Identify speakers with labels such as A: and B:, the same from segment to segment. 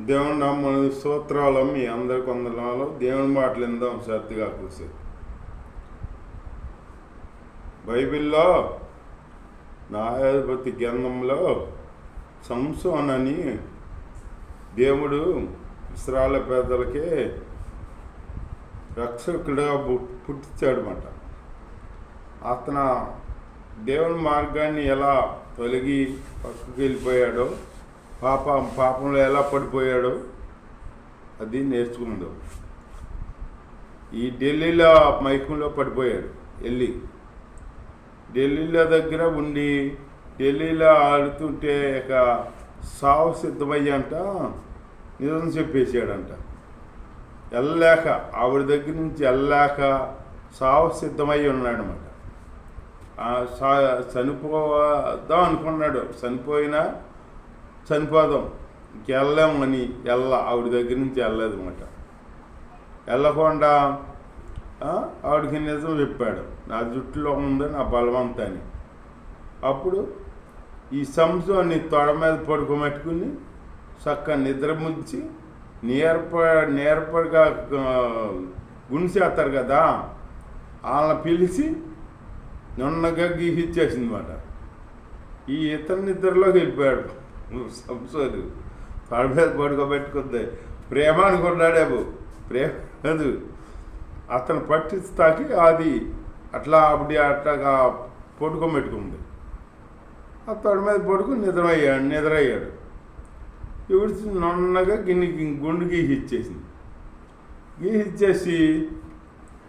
A: దేవుని నామ స్తోత్రాలు. మీ అందరి కొందనాలు దేవుని మాటలు విందాం శ్రద్ధగా కూర్చో. బైబిల్లో న్యాయాధిపతి గ్రంథంలో సంసోన్ అని దేవుడు ఇశ్రాయేలు పేదలకి రక్షకుడిగా పుట్టించాడనమాట. అతను దేవుని మార్గాన్ని ఎలా తొలగి పక్కకి వెళ్ళిపోయాడో, పాపంలో ఎలా పడిపోయాడో అది నేర్చుకుందాం. ఈ ఢిల్లీలో మైకంలో పడిపోయాడు. ఢిల్లీలో దగ్గర ఉండి ఢిల్లీలో ఆడుతుంటే ఇక సావు సిద్ధమయ్యంట నిజం చెప్పేసాడంట. వెళ్ళలేక ఆవిడ దగ్గర నుంచి వెళ్ళలేక సావు సిద్ధమై ఉన్నాడనమాట. చనిపోదాం అనుకున్నాడు. చనిపోదాం ఇంకెళ్ళామని ఆవిడ దగ్గర నుంచి వెళ్ళలేదు అనమాట. వెళ్ళకుండా ఆవిడకి నిజం చెప్పాడు, నా జుట్టులో ఉంది నా బలవంత అని. అప్పుడు ఈ సంసోన్ని తొడ మీద పడుకోబెట్టుకుని చక్కగా నిద్ర ముంచి నేర్పడిగా గుణిసేస్తారు కదా, వాళ్ళని పిలిచి నున్నగా గీహిచ్చేసింది అనమాట. ఈ ఇతని నిద్రలోకి వెళ్ళిపోయాడు సంసోను. తొడ మీద పడుకోబెట్టుకుంది. ప్రేమ అనుకున్నాడేమో, ప్రేమ కాదు. అతను పట్టిస్తాకి అది అట్లాగా పడుకోబెట్టుకుంది. ఆ తొడ మీద పడుకుని నిద్రయ్యాడు. ఇవిడి నున్నగా గుండు గీసిచ్చేసింది. గీసిచ్చేసి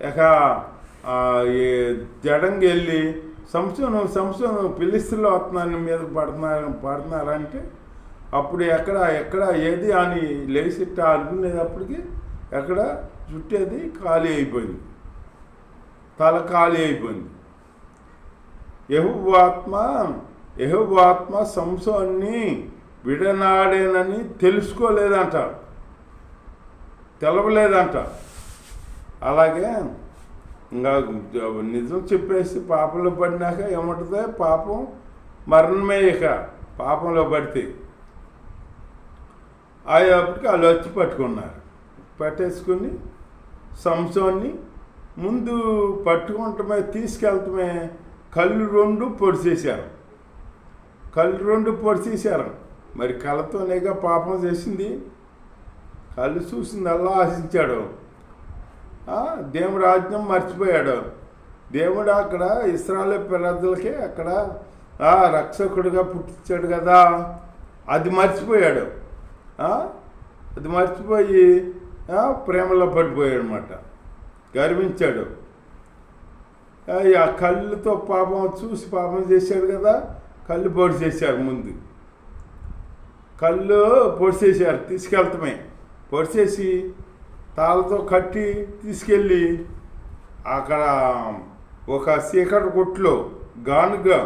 A: ఇక జడంగా వెళ్ళి సంసోను ఫిలిష్తీయులు వస్తున్నాను మీద పడుతున్నారంటే అప్పుడు ఎక్కడ ఏది అని లేచిట్ట అనుకునేటప్పటికి ఎక్కడ చుట్టేది ఖాళీ అయిపోయింది, తల ఖాళీ అయిపోయింది. యెహోవా ఆత్మ సంసోన్ని విడనాడేనని తెలుసుకోలేదంట, తెలవలేదంట. అలాగే ఇంకా నిజం చెప్పేసి పాపంలో పడినాక ఏమంటుంది, పాపం మరణమే. ఇక పాపంలో పడితే అయ్యేప్పటికి వాళ్ళు వచ్చి పట్టేసుకుని సంసోన్ని ముందు పట్టుకుంటమే తీసుకెళ్తమే కళ్ళు రెండు పొడిచేశారు. మరి కళ్ళతోనేగా పాపం చేసింది. కళ్ళు చూసింది అలా ఆశించాడు. దేవుడు రాజ్యం మర్చిపోయాడు. దేవుడు అక్కడ ఇశ్రాయేలు ప్రజలకి అక్కడ రక్షకుడిగా పుట్టించాడు కదా, అది మర్చిపోయాడు. అది మర్చిపోయి ప్రేమలో పడిపోయాడు అనమాట. గర్వించాడు. ఆ కళ్ళుతో చూసి పాపం చేశాడు కదా, కళ్ళు పొడి చేశారు. ముందు కళ్ళు పొడిచేశారు, తీసుకెళ్తామే. పొడిచేసి తాళ్ళతో కట్టి తీసుకెళ్ళి అక్కడ ఒక చీకటి కొట్లో గానుగా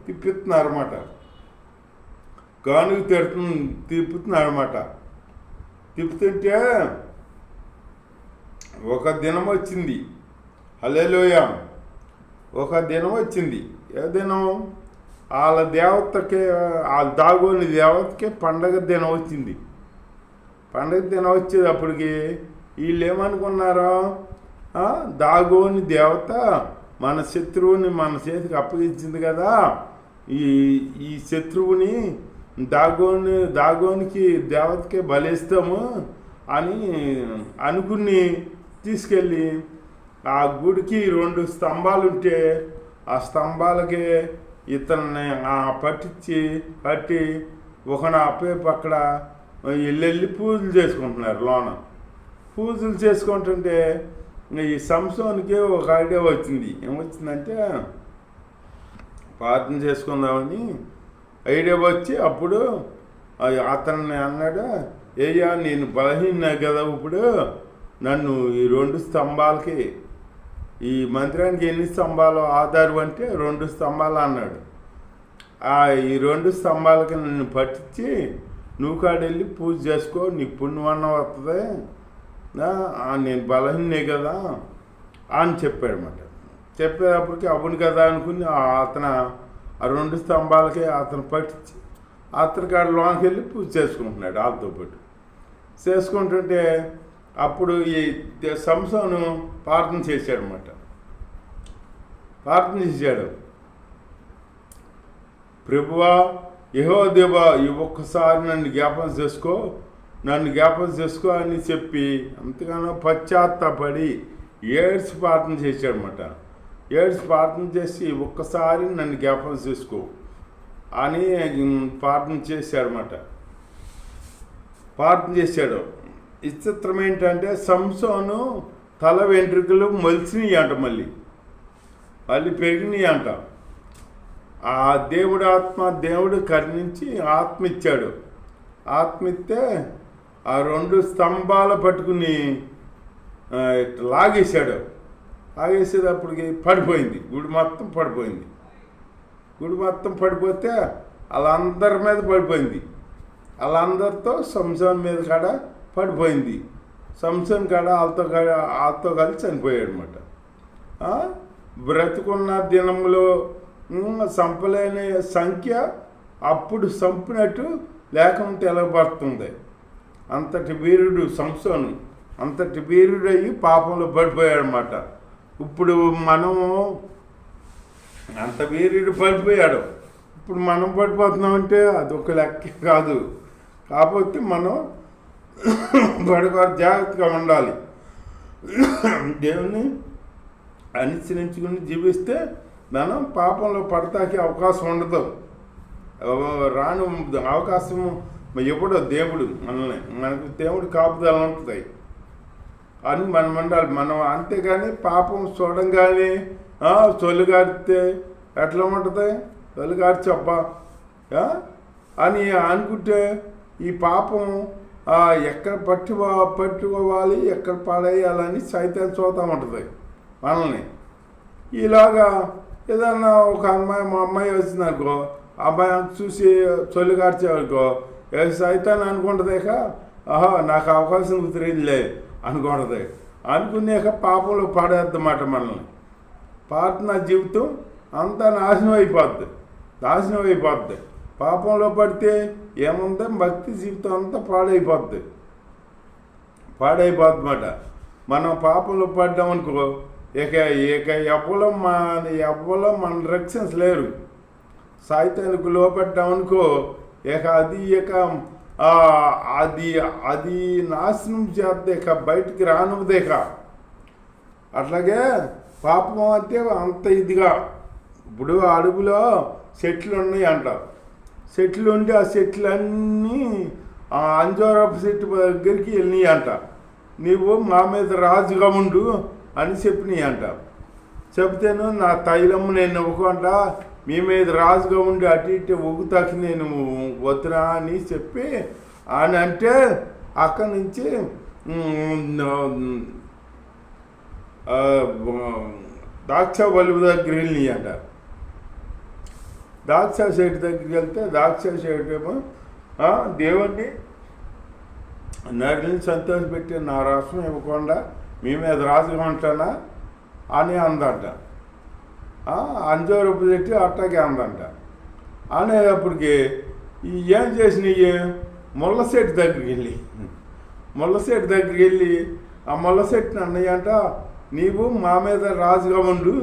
A: తిప్పుతున్నారన్నమాట. గానుగు తిప్పుతున్నారన్నమాట. తిప్పుతుంటే ఒక దినం వచ్చింది. హల్లెలూయా. ఒక దినం వచ్చింది. ఏ దినం? వాళ్ళ దేవతకే, వాళ్ళ దాగోని దేవతకే పండగ దినం వచ్చింది. పండగ దినం వచ్చేటప్పటికి వీళ్ళు ఏమనుకున్నారో, దాగోని దేవత మన శత్రువుని మన చేతికి అప్పగించింది కదా, ఈ శత్రువుని దాగోనికి దేవతకే బలిస్తాము అని అనుకుని తీసుకెళ్ళి ఆ గుడికి 2 స్తంభాలు ఉంటే ఆ స్తంభాలకి ఇతన్ని పట్టి ఒక అప్పేపు అక్కడ వెళ్ళి పూజలు చేసుకుంటున్నారు. లోన పూజలు చేసుకుంటుంటే ఈ సంసోనికి ఒక ఐడియా వచ్చింది. ఏమొచ్చిందంటే ప్రార్థన చేసుకుందామని ఐడియా వచ్చి అప్పుడు అతన్ని అన్నాడు, ఏయ్యా నేను బలహీన కదా, ఇప్పుడు నన్ను ఈ 2 స్తంభాలకి, ఈ మందిరానికి ఎన్ని స్తంభాలు ఆధారం అంటే 2 స్తంభాలు అన్నాడు. ఈ 2 స్తంభాలకి నన్ను పట్టించి నువ్వు కాడెళ్ళి పూజ చేసుకో, నీకు పుణ్యమన్నం వస్తుంది, నేను బలహీనే కదా అని చెప్పాడనమాట. చెప్పేటప్పటికి అవును కదా అనుకుని అతను ఆ 2 స్తంభాలకి అతను పట్టించి అత్తగాడు లోనికి వెళ్ళి పూజ చేసుకుంటున్నాడు వాళ్ళతో పాటు. చేసుకుంటుంటే అప్పుడు ఈ సంసోను ప్రార్థన చేశాడనమాట. ప్రార్థన చేశాడు, ప్రభువా యెహోవా దేవా ఈ ఒక్కసారి నన్ను జ్ఞాపకం చేసుకో అని చెప్పి అంతగానో పశ్చాత్తాపడి ఏడ్చి ప్రార్థన చేశాడనమాట. ఏడ్చి ప్రార్థన చేసి ఒక్కసారి నన్ను జ్ఞాపకం చేసుకో అని ప్రార్థన చేశాడనమాట. ప్రార్థన చేశాడు. విచిత్రం ఏంటంటే సంసోను తల వెంట్రుకలు మొలిచినాయి అంట, మళ్ళీ పెరిగినాయి అంట. ఆ దేవుడు కరుణించి ఆత్మ ఇచ్చాడు. ఆత్మ ఇస్తే ఆ 2 స్తంభాలు పట్టుకుని లాగేశాడు. లాగేసేటప్పటికి పడిపోయింది, గుడి మొత్తం పడిపోయింది. గుడి మొత్తం పడిపోతే వాళ్ళందరి మీద పడిపోయింది. వాళ్ళందరితో సంసోన్ మీద కాడ పడిపోయింది. సంసోన్ కాడ వాళ్ళతో కలిసి చనిపోయాడు అనమాట. బ్రతుకున్న దినంలో చంపలేని సంఖ్య అప్పుడు చంపినట్టు లేఖం తెలబడుతుంది. అంతటి వీరుడు సంసోను, అంతటి వీరుడయ్యి పాపంలో పడిపోయాడనమాట. ఇప్పుడు మనము అంత వీరుడు పడిపోయాడు, ఇప్పుడు మనం పడిపోతున్నామంటే అదొక లెక్క కాదు. కాకపోతే మనం జాగ్రత్తగా ఉండాలి. దేవుని అనుసరించుకుని జీవిస్తే మనం పాపంలో పడతాకి అవకాశం ఉండదు. రాను అవకాశం ఎప్పుడో దేవుడు మనకు దేవుడు కాపుదల ఉంటుంది అని మనం ఉండాలి. మనం అంతేగాని పాపం చూడంగానే చొల్లుగారితే ఎట్లా ఉంటుంది, చొల్లుగార్చబ్బా అని అనుకుంటే ఈ పాపం ఎక్కడ పట్టుకోవాలి, ఎక్కడ పాడేయాలని సైతాన్ని చూస్తూ ఉంటుంది మనల్ని. ఇలాగా ఏదన్నా ఒక అమ్మాయి, మా అమ్మాయి వచ్చిందనుకో, అమ్మాయి చూసి చొల్లుగార్చేవనుకో, సైతాన్ని అనుకుంటుందేక నాకు అవకాశం కుదిరిందిలే అనుకుంటుంది. అనుకునేక పాపంలో పాడేద్దన్నమాట మనల్ని. ప్రార్థనా జీవితం అంతా నాశనం అయిపోద్ది. పాపంలో పడితే ఏముంది, భక్తి జీవితం అంతా పాడైపోద్దన్నమాట. మనం పాపంలో పడ్డామనుకో ఇక ఎవ్వలో మన రక్షించలేరు. సాయితానికి లోపడ్డామనుకో ఇక అది నాశనం చేద్దేక, బయటికి రానుదేక. అట్లాగే పాపం అంటే అంత ఇదిగా. ఇప్పుడు అడుగులో చెట్లు ఉన్నాయి అంట. చెట్లు ఉండి ఆ చెట్లన్నీ అంజూరపు చెట్టు దగ్గరికి వెళ్ళినాయి అంట. నీవు మా మీద రాజుగా ఉండు అని చెప్పినాయి అంట. చెప్తేను నా తైలము నేను ఇవ్వకుండా మీ మీద రాజుగా ఉండి అటు ఇటు ఒగుతాకి నేను వద్దురా అని చెప్పి అని అంటే అక్కడి నుంచి ద్రాక్ష బలుపు దగ్గర వెళ్ళినాయి అంట. ద్రాక్ష చెట్టు దగ్గరికి వెళ్తే ద్రాక్ష చెట్టు ఏమో దేవుణ్ణి నడిని సంతోషపెట్టి నా రసం ఇవ్వకుండా మీ మీద రాజుగా ఉంటానా అని అందంట. అంజూరపు చెట్టు అట్టాగే అందంట. అనేటప్పటికి ఏం చేసినాయి, ముళ్ళ చెట్టు దగ్గరికి వెళ్ళి ఆ ముళ్ళ చెట్టుని అన్నయ్యంట, నీవు మా మీద రాజుగా ఉండు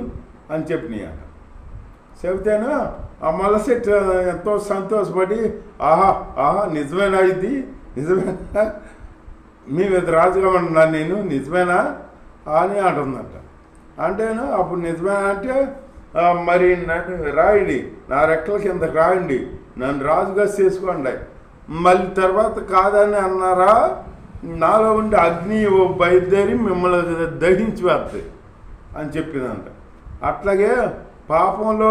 A: అని చెప్పినాయంట. చెబితేను ఆ ముళ్ళ చెట్టు ఎంతో సంతోషపడి ఆహా నిజమేనా, ఇది నిజమేనా, మీ మీద రాజుగా ఉంటున్నాను నేను, నిజమేనా అని అంటుందంట. అంటేను అప్పుడు నిజమేనా అంటే మరి నన్ను రాయండి, నా రెక్కల కిందకి రాయండి, నన్ను రాజుగా చేసుకోండి. మళ్ళీ తర్వాత కాదని అన్నారా, నాలో ఉండి అగ్ని బయలుదేరి మిమ్మల్ని దహించి వేస్తాయి అని చెప్పిందంట. అట్లాగే పాపంలో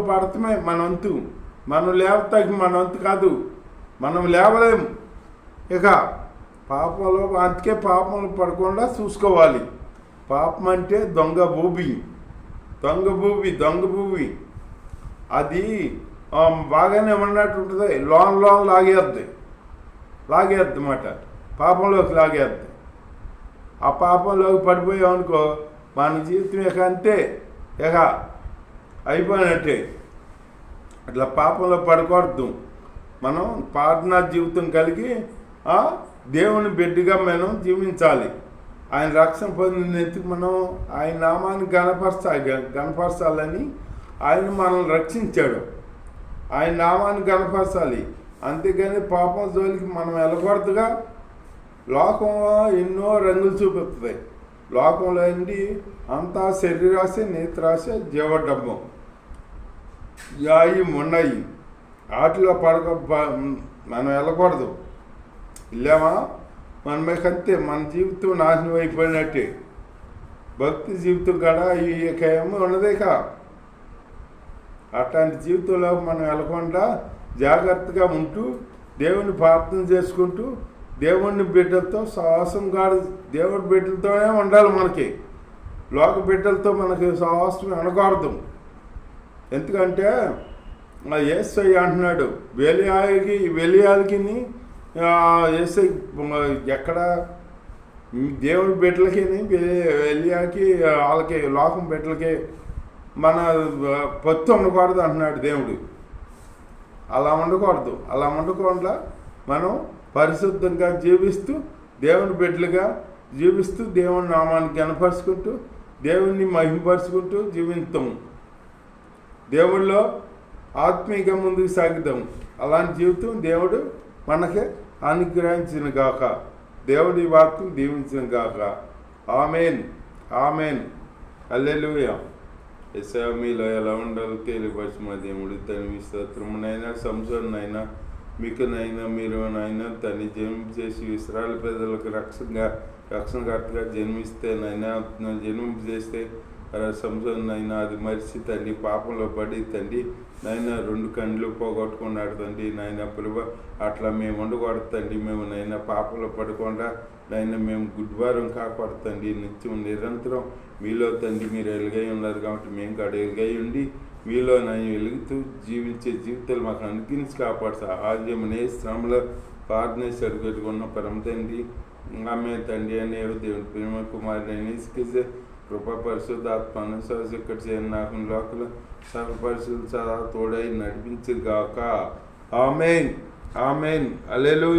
A: పడతామే మన వంతు. మనం లేవతాకి మన వంతు కాదు, మనం లేవలేము. ఇక అందుకే పాపంలో పడకుండా చూసుకోవాలి. పాపం అంటే దొంగ భూమి. అది బాగానే ఉన్నట్టు ఉంటుంది, లోన్ లాగేద్ది అన్నమాట. పాపంలోకి లాగేద్ది. ఆ పాపంలోకి పడిపోయామనుకో మన జీవితం ఇక అంతే, ఇక అయిపోయినట్టే. అట్లా పాపంలో పడకూడదు. మనం ప్రార్థనా జీవితం కలిగి దేవుని బిడ్డగా మనం జీవించాలి. ఆయన రక్షణ పొందినందుకు మనం ఆయన నామాన్ని గణపరచాలని ఆయన మనల్ని రక్షించాడు. ఆయన నామాన్ని గణపరచాలి. అంతేగాని పాపం జోలికి మనం వెళ్ళకూడదుగా. లోకం ఎన్నో రంగులు చూపిస్తుంది. లోకంలో ఏంటి అంతా శరీరాశ, నేత్రాశ, జీవడబ్బం ఇవి ఉన్నాయి. వాటిలో మనం వెళ్ళకూడదు. వెళ్ళామా మనమే కంతే మన జీవితం నాశనం అయిపోయినట్టే. భక్తి జీవితం కూడా ఏమో ఉన్నదేక. అట్లాంటి జీవితంలో మనం వెళ్ళకుండా జాగ్రత్తగా ఉంటూ దేవుని ప్రార్థన చేసుకుంటూ దేవుని బిడ్డలతో సహవాసంగా దేవుడి బిడ్డలతోనే ఉండాలి. మనకి లోక బిడ్డలతో మనకి సహవాసం అనకూడదు. ఎందుకంటే యేసయ్య అంటున్నాడు వెలియాలకి యేసై ఎక్కడ దేవుడి బిడ్డలకి వెలియాకి వాళ్ళకి లోకం బిడ్డలకి మన పొత్తు ఉండకూడదు అంటున్నాడు దేవుడు. అలా ఉండకుండా మనం పరిశుద్ధంగా జీవిస్తూ దేవుని బిడ్డలుగా జీవిస్తూ దేవుని నామాన్ని కనపరుచుకుంటూ దేవుణ్ణి మహిమపరుచుకుంటూ జీవిస్తాము. దేవుళ్ళో ఆత్మీయంగా ముందుకు సాగుతాం. అలాంటి జీవితం దేవుడు మనకి అనుగ్రహించిన గాక. దేవుడి వాక్యం దీవించిన గాక. Amen amen hallelujah. యేసయ్యా మీలో ఎలా ఉండాలో తెలియపరిచి మా దేవుడు తన స్తోత్రమునైనా సంసోనైనా మీకునైనా మీరునైనా తను జన్మ చేసి ఇశ్రాయేలు ప్రజలకు రక్షణకర్తగా జన్మిస్తేనైనా జన్మ చేస్తే సంసోనైనా అది మరిచి తండ్రి పాపంలో పడి తండ్రి నైనా 2 కళ్ళు పోగొట్టుకున్నాడు తండ్రి. నాయన ప్రభు అట్లా మేము ఉండకూడదు తండ్రి. మేము నైనా పాపంలో పడకుండా నైనా మేము గుడ్వారం కాకూడదు తండ్రి. నిత్యం నిరంతరం మీలో తండ్రి మీరు వెలుగై ఉన్నారు కాబట్టి మేము కూడా వెలుగై ఉండి మీలో నన్ను వెలుగుతూ జీవించే జీవితాలు మాకు అనుగ్రహించి కాపాడు. సహాయమనే శ్రమలో ప్రార్థన సరిపెట్టుకున్న పరమ తండ్రి ఆమె తండ్రి అనే దేవుని ప్రేమ కుమారుని ఇసుకేసే కృప పరిశుద్ధాత్మ అనుశ్వాస ఇక్కడ చేయని నాకు లోకలు సర్వ పరిశుద్ధ తోడై నడిపించు గాక. Amen amen hallelujah.